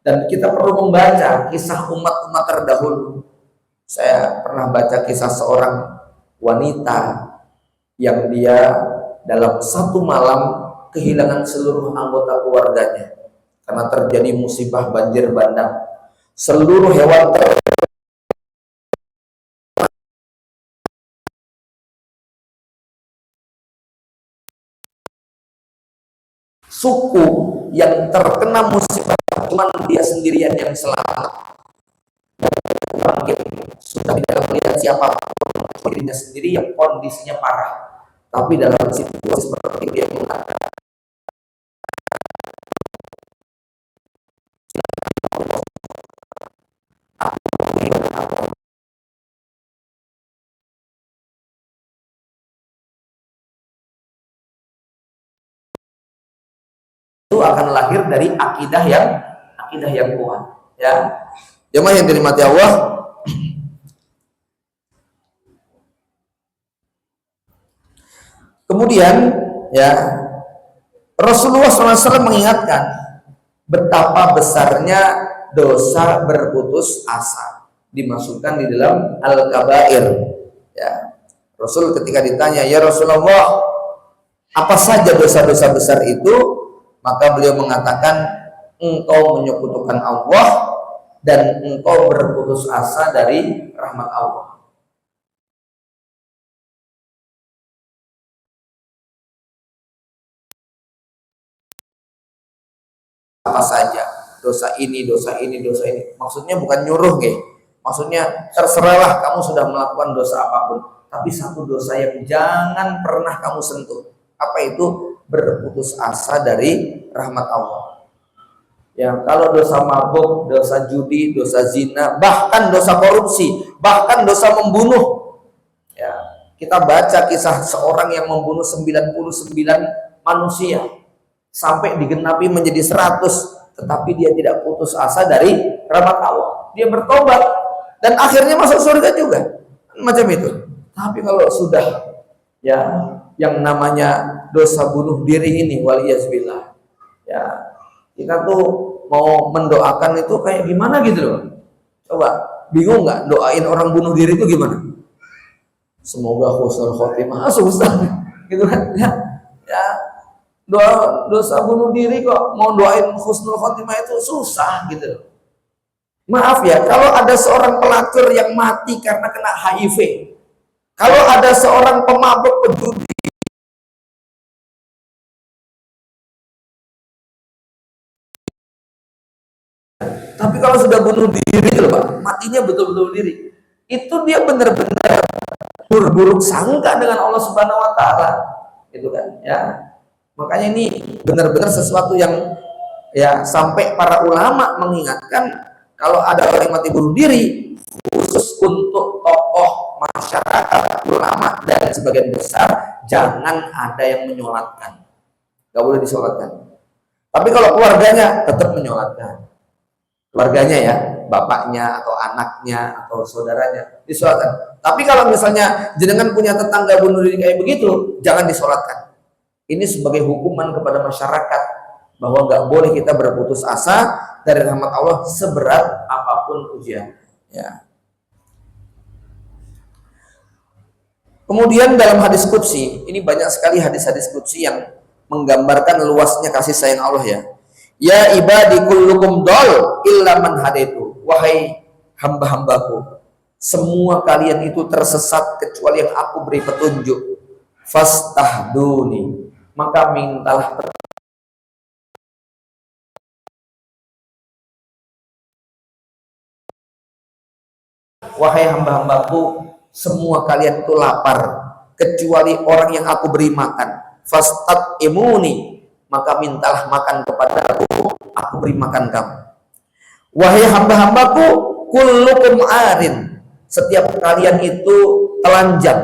Dan kita perlu membaca kisah umat-umat terdahulu. Saya pernah baca kisah seorang wanita yang dia dalam 1 malam kehilangan seluruh anggota keluarganya karena terjadi musibah banjir bandang. Seluruh hewan suku yang terkena musibah cuma dia sendirian yang selamat. Mungkin sudah tidak melihat siapapun, dirinya sendiri yang kondisinya parah. Tapi dalam situasi seperti dia mengatakan, akan lahir dari akidah yang kuat. Ya, jemaah yang dirahmati Allah. Kemudian ya, Rasulullah SAW mengingatkan betapa besarnya dosa berputus asa, dimasukkan di dalam al-kabair. Ya, Rasul ketika ditanya, ya Rasulullah, apa saja dosa-dosa besar itu? Maka beliau mengatakan, engkau menyekutukan Allah dan engkau berputus asa dari rahmat Allah. Apa saja dosa ini, dosa ini, dosa ini. Maksudnya bukan nyuruh, maksudnya terserahlah kamu sudah melakukan dosa apapun, tapi satu dosa yang jangan pernah kamu sentuh. Apa itu? Berputus asa dari rahmat Allah. Ya, kalau dosa mabuk, dosa judi, dosa zina, bahkan dosa korupsi, bahkan dosa membunuh. Ya, kita baca kisah seorang yang membunuh 99 manusia sampai digenapi menjadi 100, tetapi dia tidak putus asa dari rahmat Allah. Dia bertobat dan akhirnya masuk surga juga. Macam itu. Tapi kalau sudah ya yang namanya dosa bunuh diri ini, waliyazbillah, ya kita tuh mau mendoakan itu kayak gimana gitu loh. Coba bingung nggak doain orang bunuh diri itu gimana? Semoga husnul khotimah, susah gitu kan ya. Ya, dosa bunuh diri kok mau doain husnul khotimah itu susah gitu. Maaf ya, kalau ada seorang pelacur yang mati karena kena HIV, kalau ada seorang pemabuk penjudi, tapi kalau sudah bunuh diri loh Pak, matinya betul-betul diri, itu dia benar-benar berburuk sangka dengan Allah Subhanahu wa taala. Gitu kan ya. Makanya ini benar-benar sesuatu yang ya sampai para ulama mengingatkan kalau ada orang yang mati bunuh diri, khusus untuk tokoh masyarakat, ulama dan sebagian besar, jangan ada yang menyolatkan, nggak boleh disolatkan. Tapi kalau keluarganya tetap menyolatkan, keluarganya ya, bapaknya atau anaknya atau saudaranya disolatkan. Tapi kalau misalnya jenengan punya tetangga bunuh diri kayak begitu, jangan disolatkan. Ini sebagai hukuman kepada masyarakat bahwa nggak boleh kita berputus asa dari rahmat Allah seberat apapun ujian. Ya. Kemudian dalam hadis qudsi, ini banyak sekali hadis-hadis qudsi yang menggambarkan luasnya kasih sayang Allah ya. Ya ibadi kullukum dol illa man hadaitu. Wahai hamba-hambaku, semua kalian itu tersesat kecuali yang aku beri petunjuk. Fastahduni, maka mintalah petunjuk. Wahai hamba-hambaku, semua kalian itu lapar kecuali orang yang aku beri makan. Fastat'imuni, maka mintalah makan kepada aku beri makan kamu. Wahai hamba-hambaku, kullukum arin, setiap kalian itu telanjang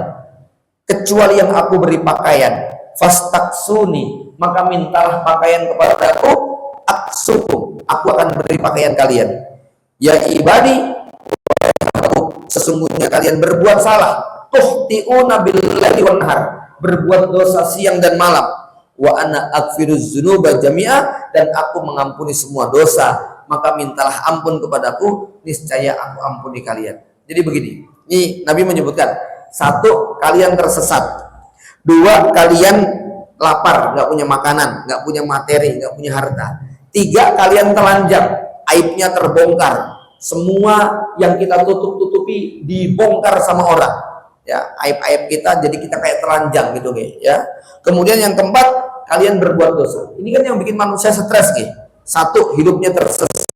kecuali yang aku beri pakaian. Fastaksuni, maka mintalah pakaian kepada aksukum, aku akan beri pakaian kalian. Ya ibadi, sesungguhnya kalian berbuat salah, tuhti'una billaili wan nahar, berbuat dosa siang dan malam. Wa ana aghfiruz dzunuba jami'a, dan aku mengampuni semua dosa, maka mintalah ampun kepadaku, niscaya aku ampuni kalian. Jadi begini, ini Nabi menyebutkan, satu, kalian tersesat. Dua, kalian lapar, nggak punya makanan, nggak punya materi, nggak punya harta. Tiga, kalian telanjang, aibnya terbongkar. Semua yang kita tutup-tutupi dibongkar sama orang. Ya, aib-aib kita jadi kita kayak telanjang gitu, ya. Kemudian yang keempat, kalian berbuat dosa. Ini kan yang bikin manusia stres, Satu, hidupnya tersesat.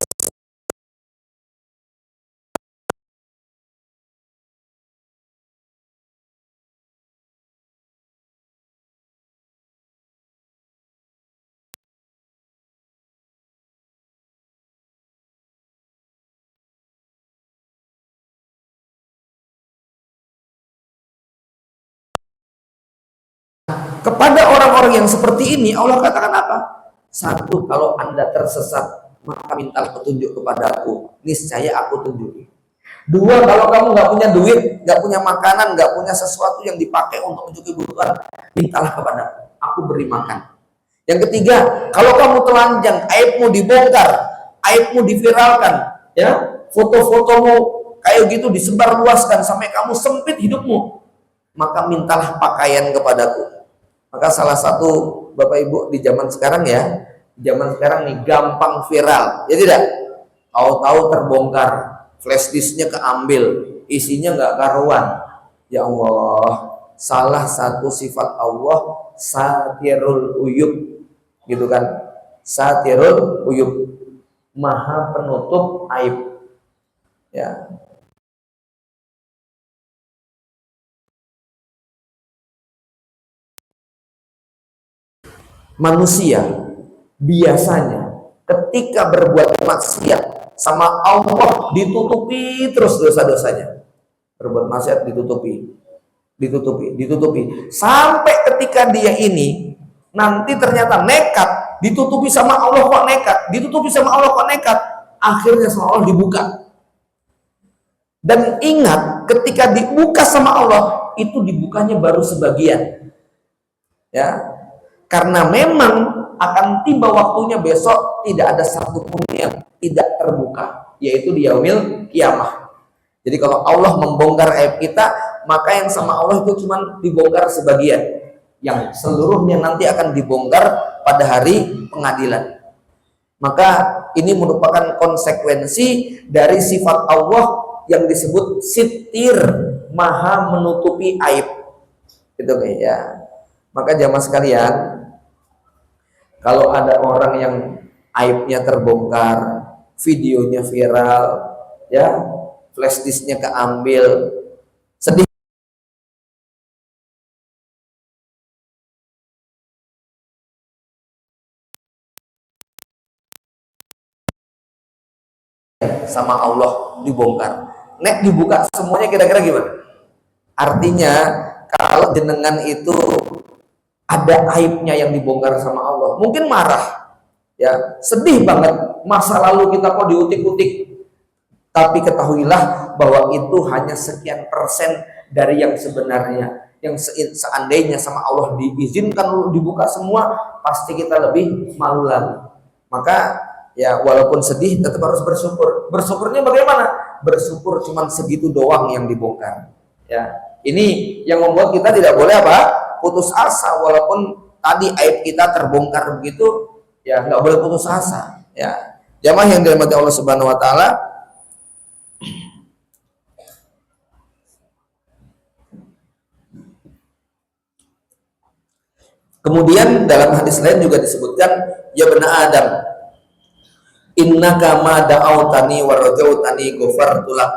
Kepada orang-orang yang seperti ini, Allah katakan apa? Satu, kalau Anda tersesat, maka minta petunjuk kepadaku, niscaya aku tunjuki. Dua, kalau kamu nggak punya duit, nggak punya makanan, nggak punya sesuatu yang dipakai untuk mencukupi kebutuhan, mintalah kepadaku, aku beri makan. Yang ketiga, kalau kamu telanjang, aibmu dibongkar, aibmu diviralkan, ya, foto-fotomu kayak gitu disebarluaskan sampai kamu sempit hidupmu, maka mintalah pakaian kepadaku. Maka salah satu Bapak Ibu di zaman sekarang ya, zaman sekarang nih gampang viral, ya tidak? Tahu-tahu terbongkar, flash disknya keambil, isinya nggak karuan. Ya Allah, salah satu sifat Allah satirul uyub, gitu kan? Satirul uyub, maha penutup aib. Ya. Manusia biasanya ketika berbuat maksiat sama Allah ditutupi terus dosa-dosanya. Berbuat maksiat ditutupi sampai ketika dia ini nanti ternyata nekat, ditutupi sama Allah kok nekat, akhirnya sama Allah dibuka. Dan ingat, ketika dibuka sama Allah, itu dibukanya baru sebagian. Ya, karena memang akan tiba waktunya besok tidak ada satupun yang tidak terbuka, yaitu di yaumil kiamah. Jadi kalau Allah membongkar aib kita, maka yang sama Allah itu cuma dibongkar sebagian, yang seluruhnya nanti akan dibongkar pada hari pengadilan. Maka ini merupakan konsekuensi dari sifat Allah yang disebut sitir, maha menutupi aib. Gitu ya. Maka jamaah sekalian, kalau ada orang yang aibnya terbongkar, videonya viral, ya, flash disknya keambil, sedih sama Allah dibongkar. Nek dibuka semuanya kira-kira gimana? Artinya kalau jenengan itu ada aibnya yang dibongkar sama Allah, mungkin marah, ya, sedih banget, masa lalu kita kok diutik-utik. Tapi ketahuilah bahwa itu hanya sekian persen dari yang sebenarnya. Yang seandainya sama Allah diizinkan dibuka semua, pasti kita lebih malu lagi. Maka ya walaupun sedih tetap harus bersyukur. Bersyukurnya bagaimana? Bersyukur cuma segitu doang yang dibongkar. Ya, ini yang membuat kita tidak boleh apa? Putus asa, walaupun tadi aib kita terbongkar begitu, ya nggak boleh putus asa. Ya, jamaah yang dirahmati Allah Subhanahu Wa Taala. Kemudian dalam hadis lain juga disebutkan, ya bani Adam, innaka ma da'autani wa rajautani ghafartu lak.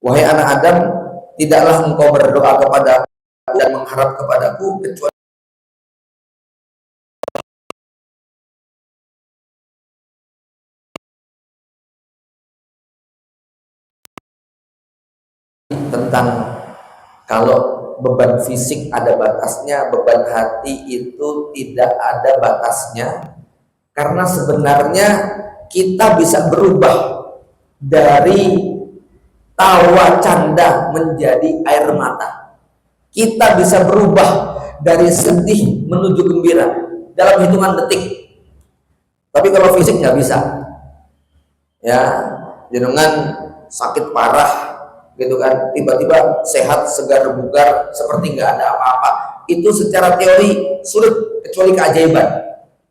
Wahai anak Adam, tidaklah engkau berdoa kepada dan mengharap kepadaku kecuali tentang kalau beban fisik ada batasnya, beban hati itu tidak ada batasnya. Karena sebenarnya kita bisa berubah dari tawa canda menjadi air mata. Kita bisa berubah dari sedih menuju gembira dalam hitungan detik. Tapi kalau fisik nggak bisa. Ya, jenengan sakit parah gitu kan, tiba-tiba sehat, segar, bugar, seperti nggak ada apa-apa. Itu secara teori sulit, kecuali keajaiban.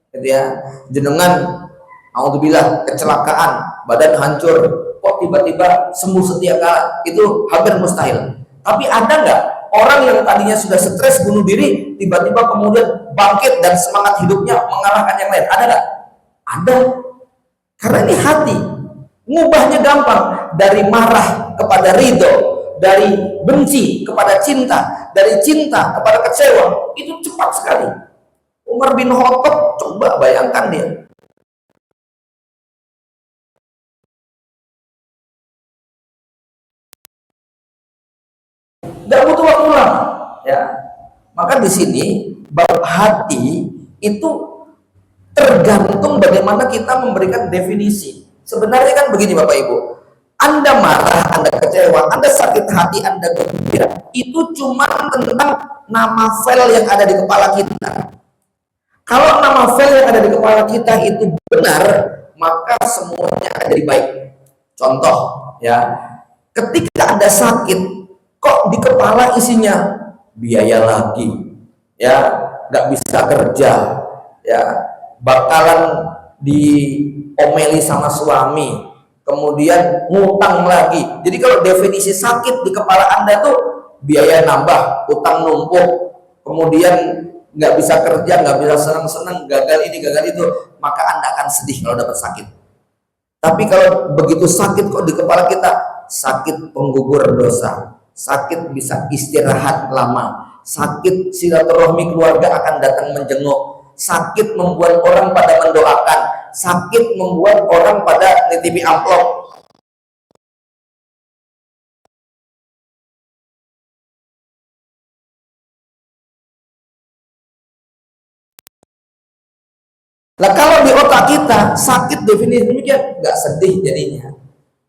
Gitu ya. Jenengan naudzubillah kecelakaan, badan hancur, kok tiba-tiba sembuh setia kala, itu hampir mustahil. Tapi ada nggak orang yang tadinya sudah stres bunuh diri, tiba-tiba kemudian bangkit dan semangat hidupnya mengalahkan yang lain? Ada nggak? Ada. Karena ini hati, ngubahnya gampang, dari marah kepada ridho, dari benci kepada cinta, dari cinta kepada kecewa, itu cepat sekali. Umar bin Khattab, coba bayangkan dia, nggak butuh waktu lama, ya. Maka di sini bab hati itu Tergantung bagaimana kita memberikan definisi. Sebenarnya kan begini Bapak Ibu, Anda marah, Anda kecewa, Anda sakit hati, Anda gembira, itu cuma tentang nama file yang ada di kepala kita. Kalau nama file yang ada di kepala kita itu benar, maka semuanya akan jadi baik. Contoh ya, ketika Anda sakit, kok di kepala isinya biaya lagi, ya nggak bisa kerja, ya bakalan diomeli sama suami, kemudian ngutang lagi. Jadi kalau definisi sakit di kepala Anda tuh biaya nambah, utang numpuk, kemudian nggak bisa kerja, nggak bisa senang-senang, gagal ini, gagal itu, maka Anda akan sedih kalau dapat sakit. Tapi kalau begitu sakit kok di kepala kita, sakit penggugur dosa, sakit bisa istirahat lama, sakit silaturahmi keluarga akan datang menjenguk, sakit membuat orang pada mendoakan, sakit membuat orang pada nitipi amplop. Nah kalau di otak kita sakit definisi demikian, nggak sedih jadinya.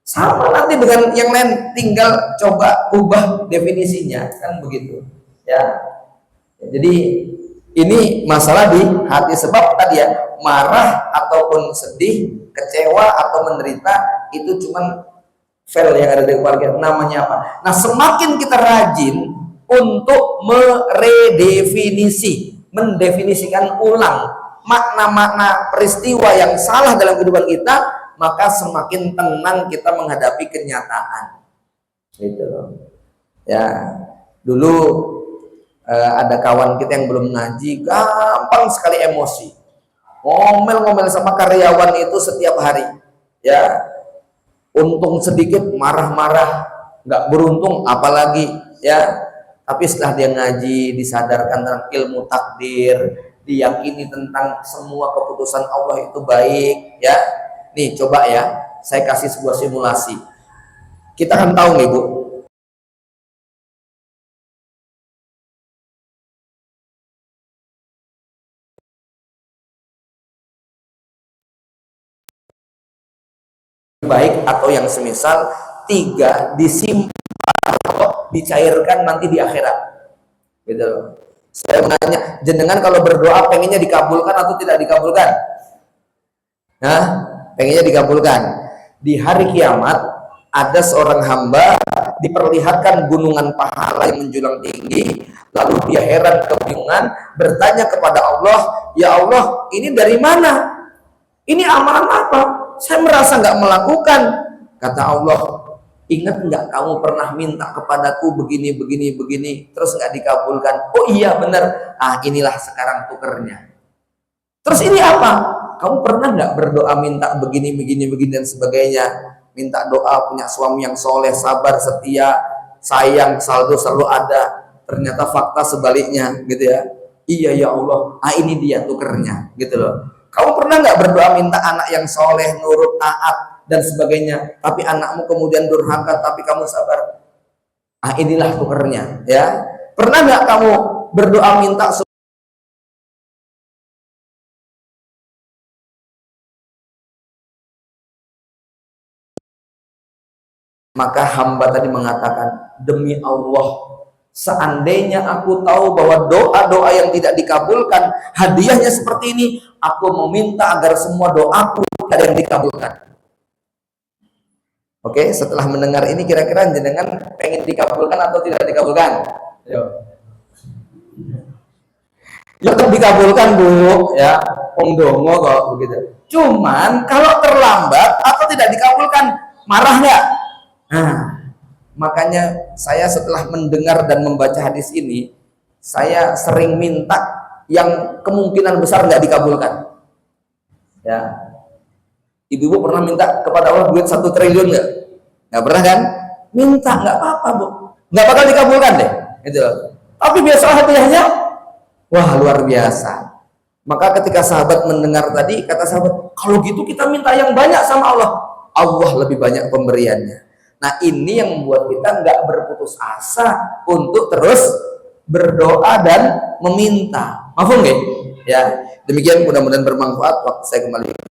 Sama nanti dengan yang lain, tinggal coba ubah definisinya, kan begitu. Ya, jadi ini masalah di hati, sebab tadi ya, marah ataupun sedih, kecewa atau menderita itu cuman file yang ada di kepala kita, namanya apa? Nah, semakin kita rajin untuk mendefinisikan ulang makna-makna peristiwa yang salah dalam kehidupan kita, maka semakin tenang kita menghadapi kenyataan. Gitu loh. Ya, dulu ada kawan kita yang belum ngaji, gampang sekali emosi, ngomel-ngomel sama karyawan itu setiap hari, ya untung sedikit marah-marah, nggak beruntung apalagi, ya. Tapi setelah dia ngaji, disadarkan tentang ilmu takdir, diyakini tentang semua keputusan Allah itu baik, ya. Nih coba ya, saya kasih sebuah simulasi. Kita kan tahu nih Bu, baik atau yang semisal, 3 disimpan atau dicairkan nanti di akhirat, gitu loh. Saya menanya, jenengan kalau berdoa pengennya dikabulkan atau tidak dikabulkan? Nah, pengennya dikabulkan. Di hari kiamat ada seorang hamba diperlihatkan gunungan pahala yang menjulang tinggi, lalu dia heran kebingungan, bertanya kepada Allah, ya Allah, ini dari mana? Ini amalan apa? Saya merasa nggak melakukan. Kata Allah, ingat nggak kamu pernah minta kepadaku begini, terus nggak dikabulkan? Oh iya benar. Ah inilah sekarang tukernya. Terus ini apa? Kamu pernah nggak berdoa minta begini dan sebagainya? Minta doa punya suami yang soleh, sabar, setia, sayang, saldo selalu ada. Ternyata fakta sebaliknya, gitu ya. Iya ya Allah. Ah ini dia tukernya, gitu loh. Kamu pernah nggak berdoa minta anak yang soleh, nurut, taat, dan sebagainya, tapi anakmu kemudian durhaka, tapi kamu sabar? Ah inilah tukernya, ya. Pernah nggak kamu berdoa minta maka hamba tadi mengatakan, demi Allah, seandainya aku tahu bahwa doa-doa yang tidak dikabulkan hadiahnya seperti ini, aku meminta agar semua doaku ada yang dikabulkan. Oke, setelah mendengar ini kira-kira jenengan pengen dikabulkan atau tidak dikabulkan? Ya kan dikabulkan Bu, ya. Om dongo kok begitu. Cuman kalau terlambat atau tidak dikabulkan, marah nggak? Nah, makanya saya setelah mendengar dan membaca hadis ini, saya sering minta yang kemungkinan besar nggak dikabulkan. Ya, ibu-ibu pernah minta kepada Allah duit 1 triliun nggak? Nggak pernah kan? Minta nggak apa-apa Bu, nggak bakal dikabulkan deh. Itu. Tapi biasa hadiahnya, wah luar biasa. Maka ketika sahabat mendengar tadi, kata sahabat, kalau gitu kita minta yang banyak sama Allah. Allah lebih banyak pemberiannya. Nah ini yang membuat kita nggak berputus asa untuk terus berdoa dan meminta. Mafhum nggih? Ya, demikian mudah-mudahan bermanfaat. Waktu saya kembali